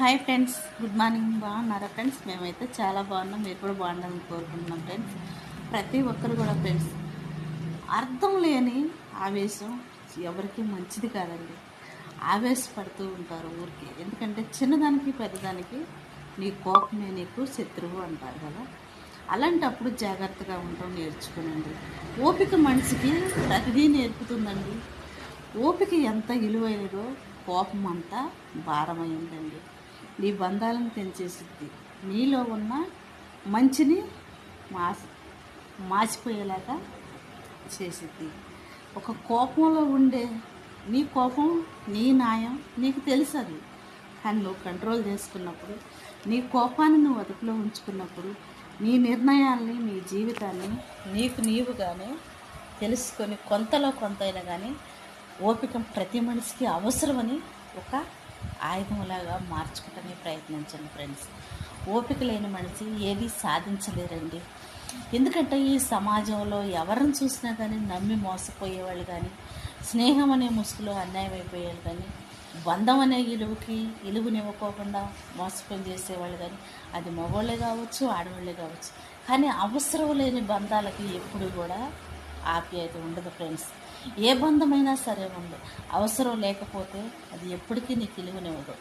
Hi friends, good morning. బాగున్నారా friends? మేమైతే చాలా బాగున్నాం. మీరు కూడా బాగుండాలని కోరుకుంటున్నాం ఫ్రెండ్స్. ప్రతి ఒక్కరు కూడా ఫ్రెండ్స్, అర్థం లేని ఆవేశం ఎవరికి మంచిది కాదండి. ఆవేశపడుతూ ఉంటారు ఊరికి. ఎందుకంటే చిన్నదానికి పెద్దదానికి నీ కోపమే నీకు శత్రువు అంటారు కదా. అలాంటప్పుడు జాగ్రత్తగా ఉండటం నేర్చుకునండి. ఓపిక మనిషికి ప్రతిదీ నేర్పుతుందండి. ఓపిక ఎంత విలువైనదో కోపం అంతా భారమైందండి. నీ బంధాలను తెంచేసిద్ది. నీలో ఉన్న మంచిని మాసి మాసిపోయేలాగా చేసిద్ది. ఒక కోపంలో ఉండే నీ కోపం, నీ న్యాయం నీకు తెలుసు అది. కానీ నువ్వు కంట్రోల్ చేసుకున్నప్పుడు, నీ కోపాన్ని నువ్వు అదుపులో ఉంచుకున్నప్పుడు, నీ నిర్ణయాల్ని, నీ జీవితాన్ని నీకు నీవుగానే తెలుసుకొని కొంతలో కొంతైనా కానీ ఓపిక ప్రతి మనిషికి అవసరమని ఒక ఆయుధంలాగా మార్చుకుంటూనే ప్రయత్నించండి ఫ్రెండ్స్. ఓపిక లేని మనిషి ఏది సాధించలేరండి. ఎందుకంటే ఈ సమాజంలో ఎవరిని చూసినా కానీ నమ్మి మోసపోయేవాళ్ళు కానీ, స్నేహం అనే ముసుగులో అన్యాయం అయిపోయేవాళ్ళు కానీ, బంధం అనే ఇలువనివ్వకోకుండా మోసపోయి చేసేవాళ్ళు కానీ, అది మగవాళ్ళే కావచ్చు, ఆడవాళ్ళే కావచ్చు. కానీ అవసరం లేని బంధాలకి ఎప్పుడు కూడా ఆప్యాయత ఉండదు ఫ్రెండ్స్. ఏ బంధమైనా సరే ఉండదు, అవసరం లేకపోతే అది ఎప్పటికీ నీకు ఇలువనివ్వదు.